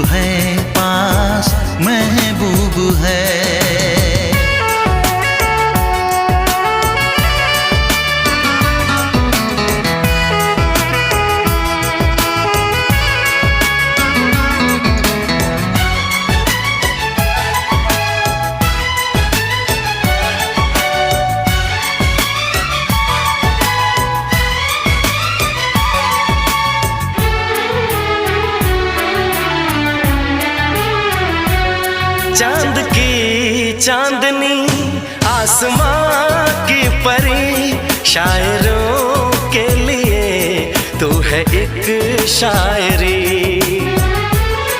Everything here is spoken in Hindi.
है, पास महबूब है। चांद की चांदनी, आसमां की परी, शायरों के लिए तू है एक शायरी।